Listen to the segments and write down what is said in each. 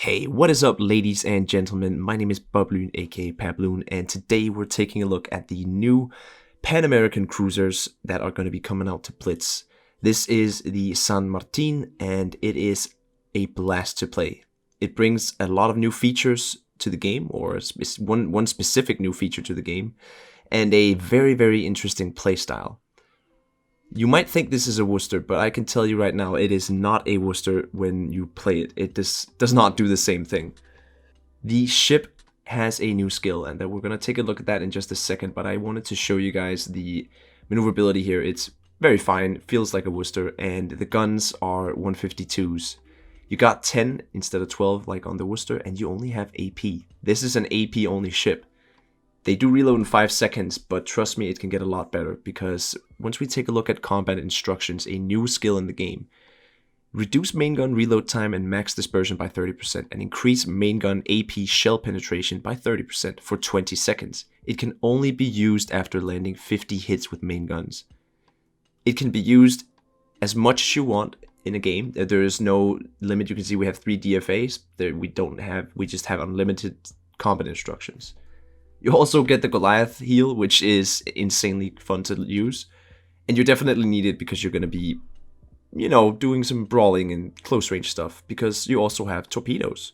Hey, what is up, ladies and gentlemen? My name is BobLyn, aka PabLoon, and today we're taking a look at the new Pan American cruisers that are going to be coming out to Blitz. This is the San Martin, and it is a blast to play. It brings a lot of new features to the game, or one specific new feature to the game, and a very interesting playstyle. You might think this is a Worcester, but I can tell you right now, it is not a Worcester when you play it. It does not do the same thing. The ship has a new skill, and we're going to take a look at that in just a second, but I wanted to show you guys the maneuverability here. It's very fine, feels like a Worcester, and the guns are 152s. You got 10 instead of 12 like on the Worcester, and you only have AP. This is an AP only ship. They do reload in 5 seconds, but trust me, it can get a lot better, because once we take a look at combat instructions, a new skill in the game: reduce main gun reload time and max dispersion by 30%, and increase main gun AP shell penetration by 30% for 20 seconds. It can only be used after landing 50 hits with main guns. It can be used as much as you want in a game. There is no limit. You can see we have 3 DFAs. We just have unlimited combat instructions. You also get the Goliath heal, which is insanely fun to use. And you definitely need it because you're going to be, doing some brawling and close range stuff. Because you also have torpedoes.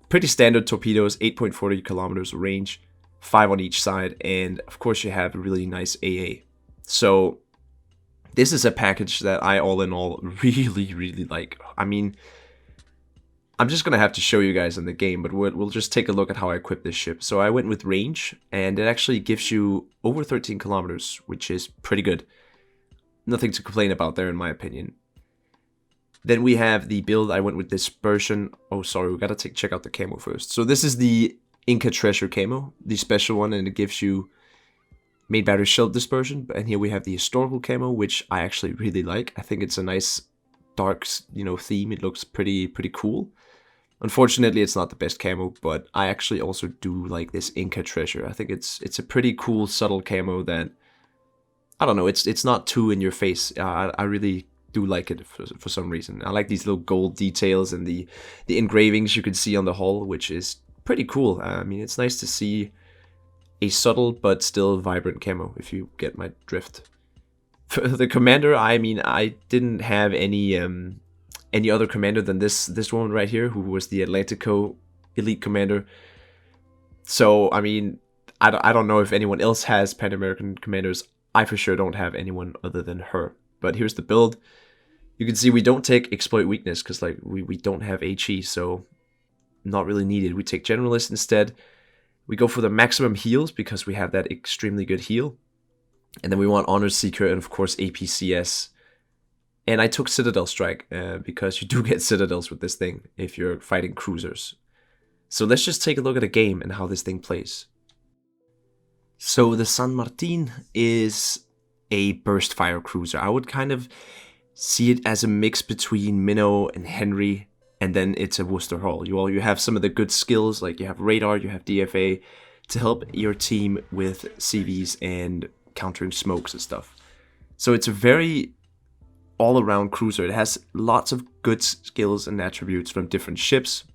Pretty standard torpedoes, 8.40 kilometers range, 5 on each side. And of course you have a really nice AA. So this is a package that I all in all really like. I mean, I'm just going to have to show you guys in the game, but we'll just take a look at how I equip this ship. So I went with range, and it actually gives you over 13 kilometers, which is pretty good. Nothing to complain about there, in my opinion. Then we have the build. I went with dispersion. Oh, sorry, we got to check out the camo first. So this is the Inca Treasure camo, the special one, and it gives you main battery shell dispersion. And here we have the historical camo, which I actually really like. I think it's a nice dark, theme. It looks pretty cool. Unfortunately, it's not the best camo, but I actually also do like this Inca Treasure. I think it's a pretty cool, subtle camo that, I don't know, it's not too in your face. I really do like it for some reason. I like these little gold details and the engravings you can see on the hull, which is pretty cool. I mean, it's nice to see a subtle but still vibrant camo, if you get my drift. For the commander, I mean, I didn't have any other commander than this one right here, who was the Atlantico elite commander. So I mean, I don't know if anyone else has Pan American commanders. I for sure don't have anyone other than her. But here's the build. You can see we don't take exploit weakness because we don't have HE, so not really needed. We take generalist instead. We go for the maximum heals because we have that extremely good heal. And then we want Honor Seeker and of course APCS. And I took Citadel Strike because you do get Citadels with this thing if you're fighting cruisers. So let's just take a look at a game and how this thing plays. So the San Martin is a burst fire cruiser. I would kind of see it as a mix between Minnow and Henry, and then it's a Worcester hull. You have some of the good skills, like you have radar, you have DFA, to help your team with CVs and countering smokes and stuff. So it's a very all-around cruiser. It has lots of good skills and attributes from different ships,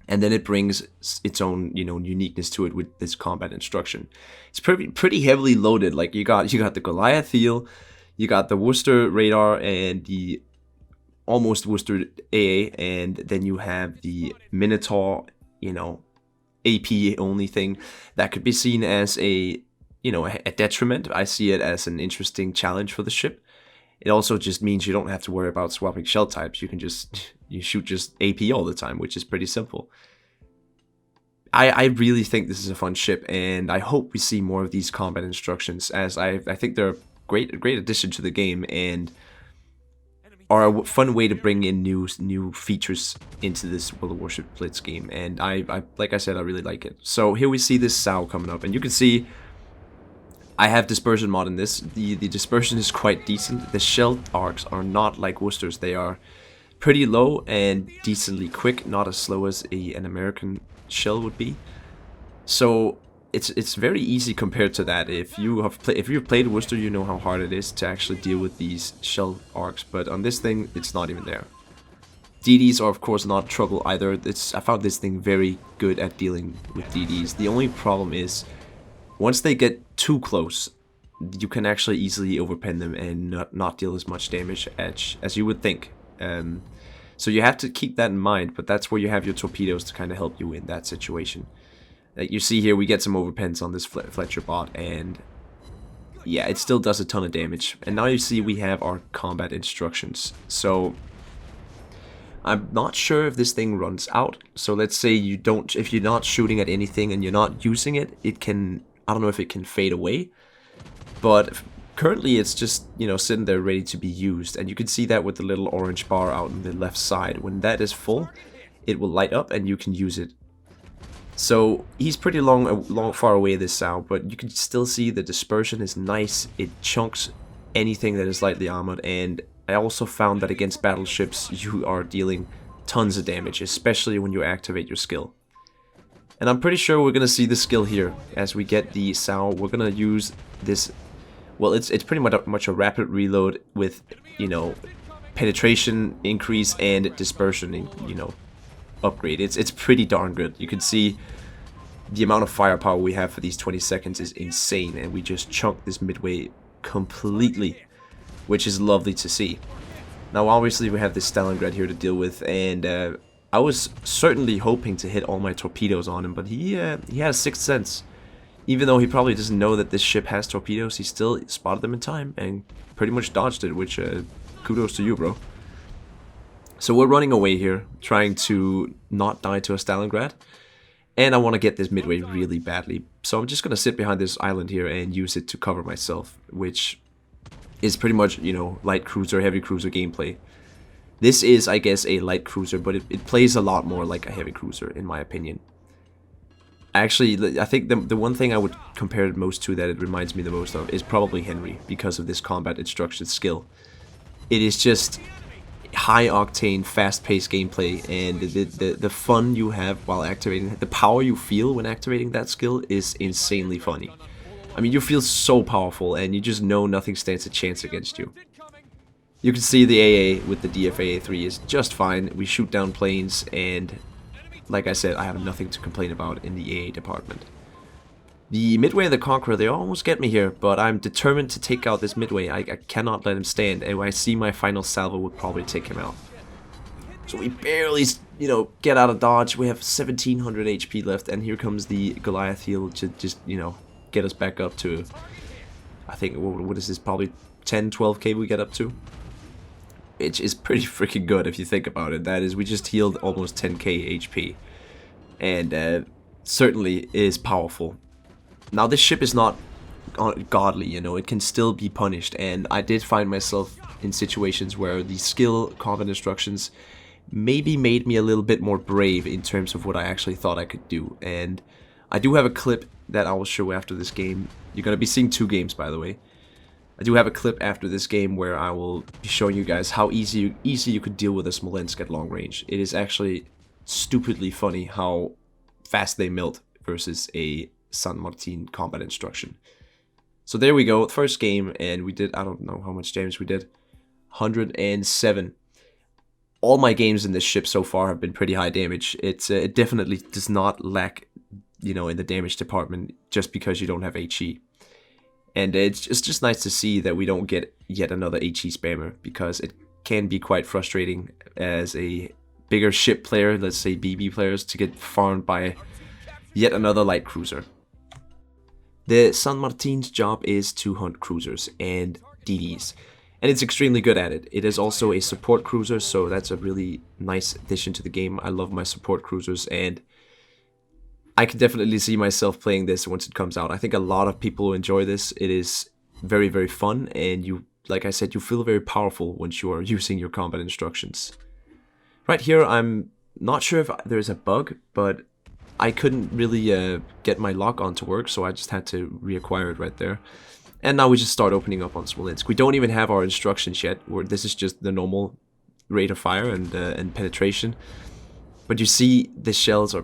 and then it brings its own, uniqueness to it with this combat instruction. It's pretty heavily loaded. Like you got the Goliath heal, you got the Worcester radar and the almost Worcester AA, and then you have the Minotaur, AP only thing that could be seen as a detriment. I see it as an interesting challenge for the ship. It also just means you don't have to worry about swapping shell types. You shoot just AP all the time, which is pretty simple. I really think this is a fun ship, and I hope we see more of these combat instructions, as I think they're a great addition to the game and are a fun way to bring in new features into this World of Warship Blitz game. And I like I said, I really like it. So here we see this SAO coming up, and you can see I have dispersion mod in this. The dispersion is quite decent. The shell arcs are not like Worcester's. They are pretty low and decently quick, not as slow as an American shell would be. So it's very easy compared to that. If you've played Worcester, you know how hard it is to actually deal with these shell arcs. But on this thing, it's not even there. DDs are of course not trouble either. I found this thing very good at dealing with DDs. The only problem is, once they get too close, you can actually easily overpen them and not deal as much damage as you would think. So you have to keep that in mind, but that's where you have your torpedoes to kind of help you in that situation. Like you see here, we get some overpens on this Fletcher bot, and yeah, it still does a ton of damage. And now you see we have our combat instructions. So I'm not sure if this thing runs out. So let's say if you're not shooting at anything and you're not using it, it can, I don't know if it can fade away. But currently it's just, you know, sitting there ready to be used. And you can see that with the little orange bar out on the left side. When that is full, it will light up and you can use it. So he's pretty far away this Sao, but you can still see the dispersion is nice. It chunks anything that is lightly armored, and I also found that against battleships you are dealing tons of damage, especially when you activate your skill. And I'm pretty sure we're gonna see the skill here as we get the Sao. We're gonna use this. Well, it's pretty much a rapid reload with, you know, penetration increase and dispersion, you know, upgrade. It's pretty darn good. You can see the amount of firepower we have for these 20 seconds is insane, and we just chunk this midway completely, which is lovely to see. Now obviously we have this Stalingrad here to deal with, and I was certainly hoping to hit all my torpedoes on him, but he has sixth sense. Even though he probably doesn't know that this ship has torpedoes, he still spotted them in time and pretty much dodged it, which kudos to you, bro. So we're running away here, trying to not die to a Stalingrad. And I want to get this midway really badly. So I'm just going to sit behind this island here and use it to cover myself, which is pretty much, you know, light cruiser, heavy cruiser gameplay. This is, I guess, a light cruiser, but it plays a lot more like a heavy cruiser, in my opinion. Actually, I think the one thing I would compare it most to, that it reminds me the most of, is probably Henry, because of this combat instruction skill. It is just high octane, fast-paced gameplay, and the fun you have while activating, the power you feel when activating that skill is insanely funny. I mean, you feel so powerful, and you just know nothing stands a chance against you. You can see the AA with the DFAA-3 is just fine. We shoot down planes, and like I said, I have nothing to complain about in the AA department. The Midway and the Conqueror, they almost get me here, but I'm determined to take out this Midway. I cannot let him stand, and when I see my final salvo would probably take him out. So we barely, you know, get out of dodge. We have 1700 HP left, and here comes the Goliath heal to just, you know, get us back up to, I think, what is this, probably 10, 12k we get up to? Which is pretty freaking good if you think about it. That is, we just healed almost 10k HP, and certainly is powerful. Now this ship is not godly, you know, it can still be punished, and I did find myself in situations where the skill combat instructions maybe made me a little bit more brave in terms of what I actually thought I could do. And I do have a clip that I will show after this game. You're going to be seeing 2 games, by the way. I do have a clip after this game where I will be showing you guys how easy you could deal with a Smolensk at long range. It is actually stupidly funny how fast they melt versus a San Martin combat instruction. So there we go, first game, and we did, I don't know how much damage we did, 107. All my games in this ship so far have been pretty high damage. It definitely does not lack, you know, in the damage department just because you don't have HE. And it's just nice to see that we don't get yet another HE spammer, because it can be quite frustrating as a bigger ship player, let's say BB players, to get farmed by yet another light cruiser. The San Martin's job is to hunt cruisers and DDs, and it's extremely good at it. It is also a support cruiser, so that's a really nice addition to the game. I love my support cruisers, and I can definitely see myself playing this once it comes out. I think a lot of people will enjoy this. It is very, very fun, and you, like I said, you feel very powerful once you are using your combat instructions. Right here, I'm not sure if there's a bug, but I couldn't really get my lock on to work, so I just had to reacquire it right there. And now we just start opening up on Smolensk. We don't even have our instructions yet. This is just the normal rate of fire and penetration. But you see, the shells are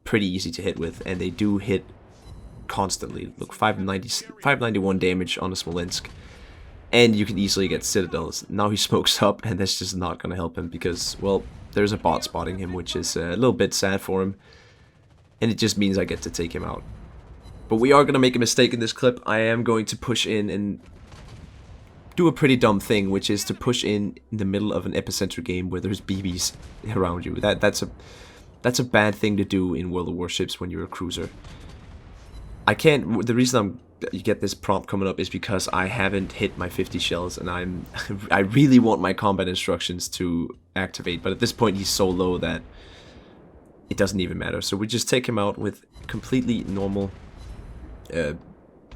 pretty easy to hit with, and they do hit constantly. Look, 591 damage on the Smolensk. And you can easily get citadels. Now he smokes up, and that's just not gonna help him because, well, there's a bot spotting him, which is a little bit sad for him. And it just means I get to take him out. But we are gonna make a mistake in this clip. I am going to push in and do a pretty dumb thing, which is to push in the middle of an epicenter game where there's BBs around you. That's a bad thing to do in World of Warships when you're a cruiser. I can't. The reason you get this prompt coming up is because I haven't hit my 50 shells, and I really want my combat instructions to activate. But at this point, he's so low that it doesn't even matter. So we just take him out with completely normal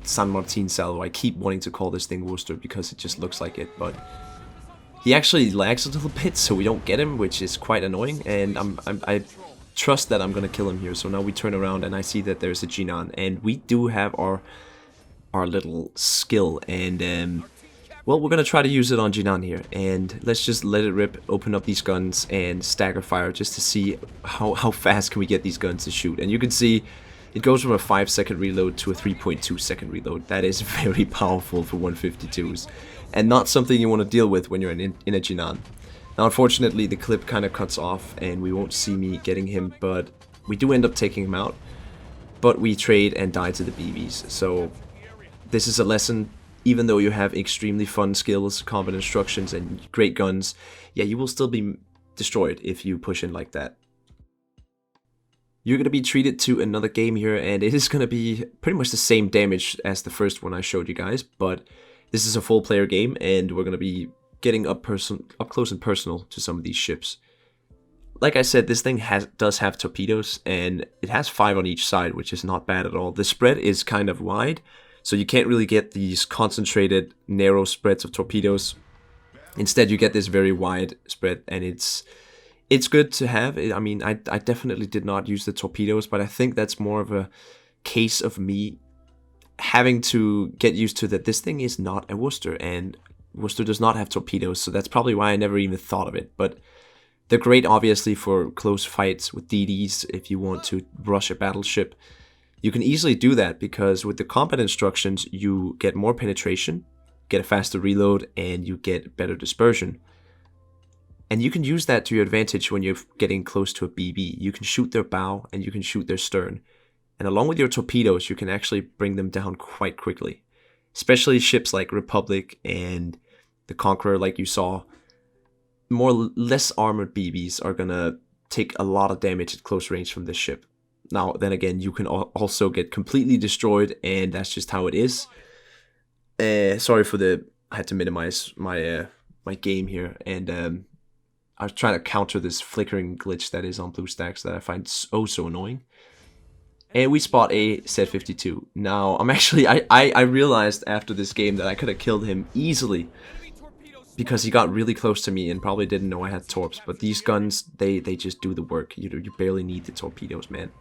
San Martin salvo. I keep wanting to call this thing Worcester because it just looks like it, but he actually lags a little bit, so we don't get him, which is quite annoying. And I trust that I'm gonna kill him here. So now we turn around and I see that there's a Jinan, and we do have our little skill, and well, we're gonna try to use it on Jinan here, and let's just let it rip, open up these guns and stagger fire just to see how fast can we get these guns to shoot. And you can see it goes from a 5-second reload to a 3.2-second reload. That is very powerful for 152s, and not something you want to deal with when you're in a Jinan. Now, unfortunately, the clip kind of cuts off, and we won't see me getting him, but we do end up taking him out. But we trade and die to the BBs, so this is a lesson. Even though you have extremely fun skills, combat instructions, and great guns, yeah, you will still be destroyed if you push in like that. You're going to be treated to another game here, and it is going to be pretty much the same damage as the first one I showed you guys, but this is a full player game, and we're going to be getting up close and personal to some of these ships. Like I said, this thing does have torpedoes, and it has 5 on each side, which is not bad at all. The spread is kind of wide, so you can't really get these concentrated, narrow spreads of torpedoes. Instead, you get this very wide spread, and it's good to have. I mean, I definitely did not use the torpedoes, but I think that's more of a case of me having to get used to that this thing is not a Worcester, and Worcester does not have torpedoes, so that's probably why I never even thought of it. But they're great, obviously, for close fights with DDs if you want to rush a battleship. You can easily do that because with the combat instructions, you get more penetration, get a faster reload, and you get better dispersion. And you can use that to your advantage when you're getting close to a BB. You can shoot their bow and you can shoot their stern. And along with your torpedoes, you can actually bring them down quite quickly. Especially ships like Republic and the Conqueror, like you saw. Less armored BBs are gonna take a lot of damage at close range from this ship. Now, then again, you can also get completely destroyed, and that's just how it is. Sorry for I had to minimize my my game here, and I was trying to counter this flickering glitch that is on BlueStacks that I find so annoying. And we spot a Z-52. Now, I realized after this game that I could have killed him easily because he got really close to me and probably didn't know I had torps. But these guns, they just do the work. You barely need the torpedoes, man.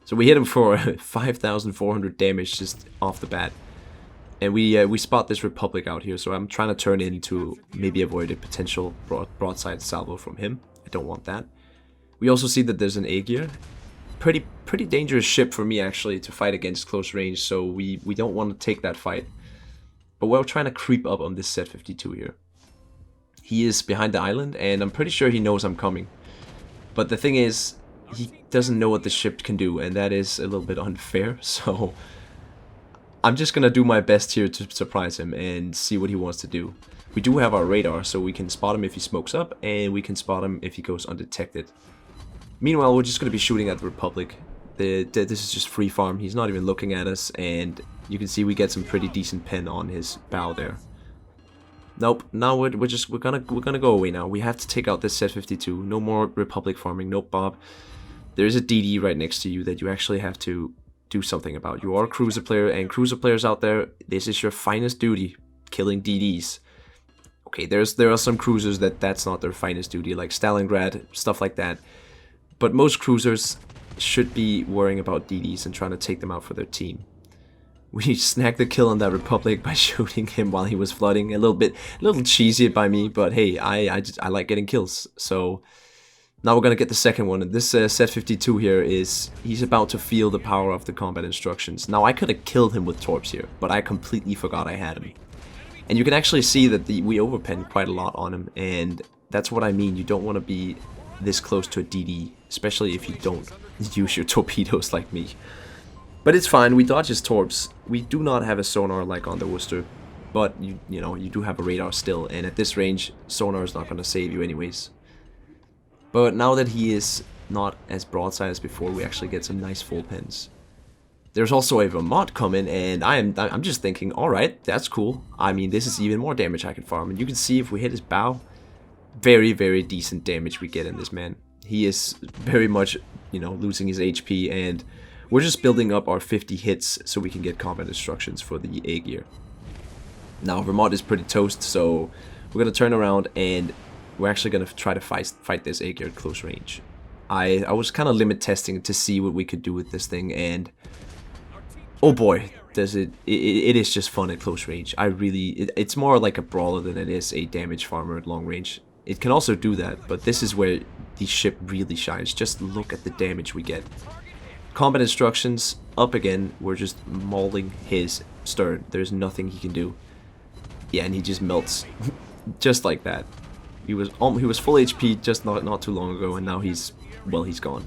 So we hit him for 5,400 damage just off the bat. And we spot this Republic out here, so I'm trying to turn in to maybe avoid a potential broadside salvo from him. I don't want that. We also see that there's an Aegir. Pretty dangerous ship for me, actually, to fight against close range, so we don't want to take that fight. But we're trying to creep up on this Z-52 here. He is behind the island, and I'm pretty sure he knows I'm coming. But the thing is, he doesn't know what the ship can do, and that is a little bit unfair, so I'm just gonna do my best here to surprise him and see what he wants to do. We do have our radar, so we can spot him if he smokes up, and we can spot him if he goes undetected. Meanwhile, we're just gonna be shooting at the Republic. This is just free farm. He's not even looking at us, and you can see we get some pretty decent pen on his bow there. Nope. Now we're gonna go away now. We have to take out this Z-52. No more Republic farming. Nope, Bob. There is a DD right next to you that you actually have to do something about. You are a cruiser player, and cruiser players out there, this is your finest duty, killing DDs. Okay, there are some cruisers that's not their finest duty, like Stalingrad, stuff like that. But most cruisers should be worrying about DDs and trying to take them out for their team. We snagged the kill on that Republic by shooting him while he was flooding. A little cheesy by me, but hey, I like getting kills. So now we're gonna get the second one, and this Z-52 here he's about to feel the power of the combat instructions. Now I could have killed him with torps here, but I completely forgot I had him. And you can actually see that we overpen quite a lot on him, and that's what I mean. You don't want to be this close to a DD, especially if you don't use your torpedoes like me. But it's fine, we dodge his torps. We do not have a sonar like on the Worcester, but you know, you do have a radar still, and at this range, sonar is not going to save you anyways. But now that he is not as broadside as before, we actually get some nice full pens. There's also a Vermont coming, and I'm just thinking, alright, that's cool. I mean, this is even more damage I can farm, and you can see if we hit his bow, very, very decent damage we get in this man. He is very much, you know, losing his HP, and we're just building up our 50 hits so we can get combat instructions for the A gear. Now, Vermont is pretty toast, so we're going to turn around, and we're actually going to try to fight this A gear at close range. I was kind of limit testing to see what we could do with this thing, and oh boy, does it is just fun at close range. It's more like a brawler than it is a damage farmer at long range. It can also do that, but this is where the ship really shines. Just look at the damage we get. Combat instructions, up again, we're just mauling his stern. There's nothing he can do. Yeah, and he just melts. Just like that. He was full HP just not too long ago, and now he's gone.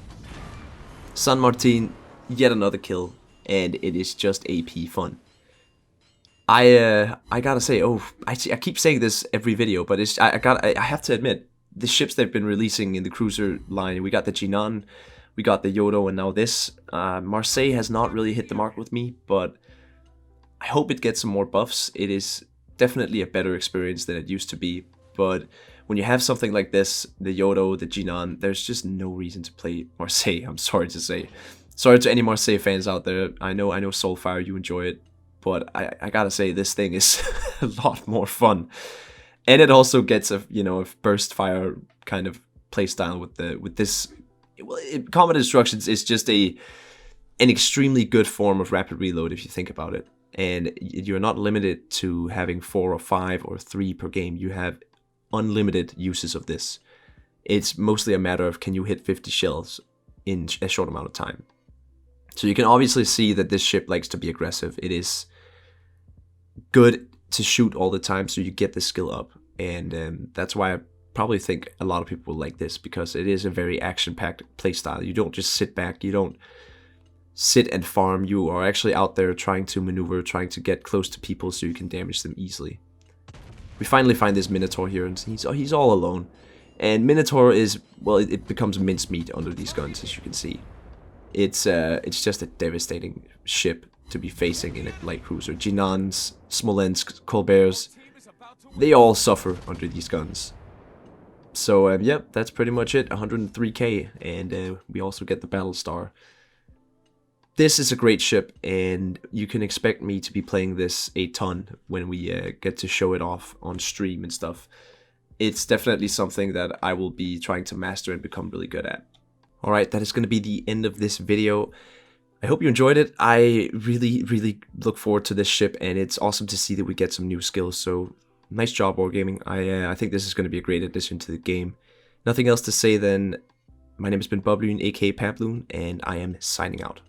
San Martin, yet another kill, and it is just AP fun. I gotta say, I keep saying this every video, but I have to admit, the ships they've been releasing in the cruiser line, we got the Jinan, we got the Yodo, and now this. Marseille has not really hit the mark with me, but I hope it gets some more buffs. It is definitely a better experience than it used to be, but when you have something like this, the Yodo, the Jinan, there's just no reason to play Marseille, I'm sorry to say. Sorry to any Marseille fans out there. I know Soulfire, you enjoy it, but I gotta say, this thing is a lot more fun. And it also gets a burst fire kind of playstyle with this. Well, combat instructions is just an extremely good form of rapid reload if you think about it. And you're not limited to having 4 or 5 or 3 per game. You have unlimited uses of this. It's mostly a matter of, can you hit 50 shells in a short amount of time. So you can obviously see that this ship likes to be aggressive. It is good to shoot all the time, so you get the skill up. And that's why I probably think a lot of people will like this, because it is a very action-packed playstyle. You don't just sit back, you don't sit and farm, you are actually out there trying to maneuver, trying to get close to people so you can damage them easily. We finally find this Minotaur here, and he's all alone. And Minotaur is, well, it becomes mincemeat under these guns, as you can see. It's just a devastating ship to be facing in a light cruiser. Jinans, Smolensk, Colberts, they all suffer under these guns. So, yep, that's pretty much it. 103k, and we also get the Battle Star. This is a great ship, and you can expect me to be playing this a ton when we get to show it off on stream and stuff. It's definitely something that I will be trying to master and become really good at. Alright, that is going to be the end of this video. I hope you enjoyed it. I really look forward to this ship, and it's awesome to see that we get some new skills. So, nice job, Wargaming. I think this is going to be a great addition to the game. Nothing else to say then. My name has been BobLyn, aka PabLoon, and I am signing out.